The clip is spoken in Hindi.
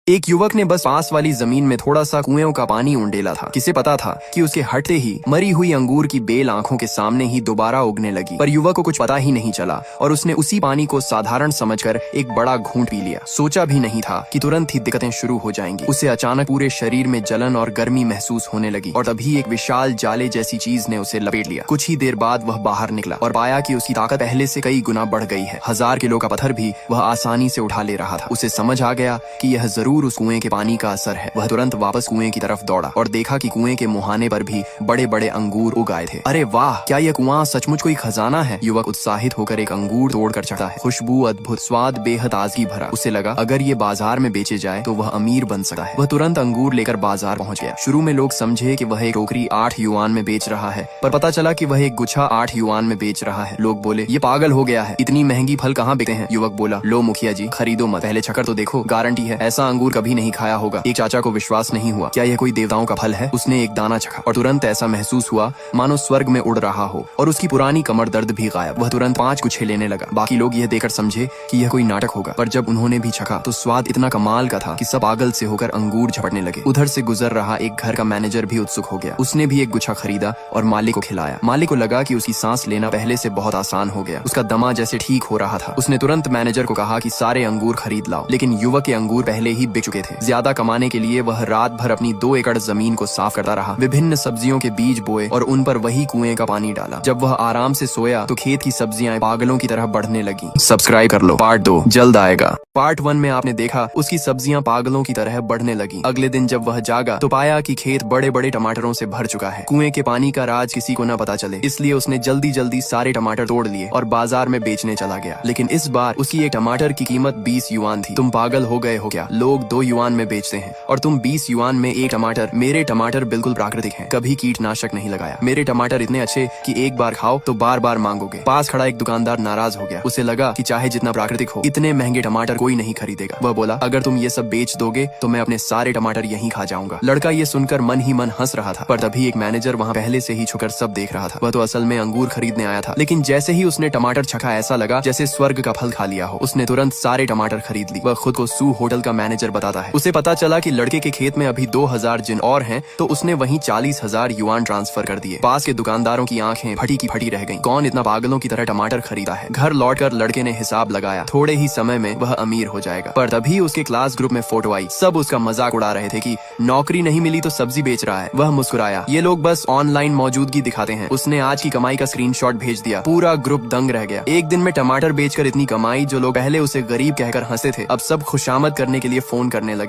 एक युवक ने बस पास वाली जमीन में थोड़ा सा कुएं का पानी उंडेला था। किसे पता था कि उसके हटते ही मरी हुई अंगूर की बेल आंखों के सामने ही दोबारा उगने लगी। पर युवक को कुछ पता ही नहीं चला और उसने उसी पानी को साधारण समझकर एक बड़ा घूंट पी लिया। सोचा भी नहीं था कि तुरंत ही दिक्कतें शुरू हो जाएंगी। उसे अचानक पूरे शरीर में जलन और गर्मी महसूस होने लगी और तभी एक विशाल जाले जैसी चीज ने उसे लपेट लिया। कुछ ही देर बाद वह बाहर निकला और पाया कि उसकी ताकत पहले से कई गुना बढ़ गई है। 1000 किलो का पत्थर भी वह आसानी से उठा ले रहा था। उसे समझ आ गया कि यह जरूर उस कुएं के पानी का असर है। वह तुरंत वापस कुएं की तरफ दौड़ा और देखा कि कुएं के मुहाने पर भी बड़े बड़े अंगूर उग आए थे। अरे वाह, क्या यह कुआं सचमुच कोई खजाना है। युवक उत्साहित होकर एक अंगूर तोड़कर चढ़ा है। खुशबू अद्भुत, स्वाद बेहद ताजगी भरा। उसे लगा अगर ये बाजार में बेचे जाए तो वह अमीर बन सकता है। वह तुरंत अंगूर लेकर बाजार पहुंच गया। शुरू में लोग समझे कि वह एक टोकरी 8 युआन में बेच रहा है, पर पता चला कि वह एक गुच्छा 8 युआन में बेच रहा है। लोग बोले ये पागल हो गया है, इतनी महंगी फल कहाँ बिकते हैं। युवक बोला लो मुखिया जी, खरीदो मत, पहले चखकर तो देखो, गारंटी है ऐसा अंगूर कभी नहीं खाया होगा। एक चाचा को विश्वास नहीं हुआ, क्या यह कोई देवताओं का फल है। उसने एक दाना चखा और तुरंत ऐसा महसूस हुआ मानो स्वर्ग में उड़ रहा हो और उसकी पुरानी कमर दर्द भी गायब। वह तुरंत 5 गुच्छे लेने लगा। बाकी लोग यह देखकर समझे कि यह कोई नाटक होगा, पर जब उन्होंने भी चखा तो स्वाद इतना कमाल का था कि सब पागल से होकर अंगूर झपटने लगे। उधर से गुजर रहा एक घर का मैनेजर भी उत्सुक हो गया। उसने भी एक गुच्छा खरीदा और मालिक को खिलाया। मालिक को लगा कि उसकी सांस लेना पहले से बहुत आसान हो गया। उसका दमा जैसे ठीक हो रहा था। उसने तुरंत मैनेजर को कहा कि सारे अंगूर खरीद लाओ, लेकिन युवक के अंगूर पहले ही बिक चुके थे। ज्यादा कमाने के लिए वह रात भर अपनी 2 एकड़ जमीन को साफ करता रहा, विभिन्न सब्जियों के बीज बोए और उन पर वही कुएं का पानी डाला। जब वह आराम से सोया तो खेत की सब्जियां पागलों की तरह बढ़ने लगी। सब्सक्राइब कर लो, पार्ट 2 जल्द आएगा। पार्ट 1 में आपने देखा उसकी सब्जियां पागलों की तरह बढ़ने लगी। अगले दिन जब वह जागा तो पाया कि खेत बड़े बड़े टमाटरों से भर चुका है। कुएं के पानी का राज किसी को न पता चले, इसलिए उसने जल्दी जल्दी सारे टमाटर तोड़ लिए और बाजार में बेचने चला गया। लेकिन इस बार उसकी एक टमाटर की कीमत 20 युआन थी। तुम पागल हो गए हो क्या? लोग 2 युआन में बेचते हैं और तुम 20 युआन में एक टमाटर। मेरे टमाटर बिल्कुल प्राकृतिक हैं, कभी कीटनाशक नहीं लगाया। मेरे टमाटर इतने अच्छे कि एक बार खाओ तो बार बार मांगोगे। पास खड़ा एक दुकानदार नाराज हो गया। उसे लगा कि चाहे जितना प्राकृतिक हो, इतने महंगे टमाटर कोई नहीं खरीदेगा। वह बोला अगर तुम ये सब बेच दोगे तो मैं अपने सारे टमाटर यहीं खा जाऊंगा। लड़का ये सुनकर मन ही मन हंस रहा था, पर तभी एक मैनेजर वहाँ पहले से ही छुकर सब देख रहा था। वह तो असल में अंगूर खरीदने आया था, लेकिन जैसे ही उसने टमाटर चखा ऐसा लगा जैसे स्वर्ग का फल खा लिया हो। उसने तुरंत सारे टमाटर खरीद ली। वह खुद को सू होटल का मैनेजर बताता है। उसे पता चला कि लड़के के खेत में अभी 2000 जिन और हैं, तो उसने वहीं 40,000 युआन ट्रांसफर कर दिए। पास के दुकानदारों की आंखें फटी की फटी रह गईं। कौन इतना पागलों की तरह टमाटर खरीदा है। घर लौटकर लड़के ने हिसाब लगाया, थोड़े ही समय में वह अमीर हो जाएगा। पर तभी उसके क्लास ग्रुप में फोटो आई। सब उसका मजाक उड़ा रहे थे कि नौकरी नहीं मिली तो सब्जी बेच रहा है। वह मुस्कुराया, ये लोग बस ऑनलाइन मौजूदगी दिखाते हैं। उसने आज की कमाई का स्क्रीनशॉट भेज दिया। पूरा ग्रुप दंग रह गया। एक दिन में टमाटर बेचकर इतनी कमाई, जो लोग पहले उसे गरीब कहकर हंसे थे अब सब खुशामद करने के लिए फोन करने लगे।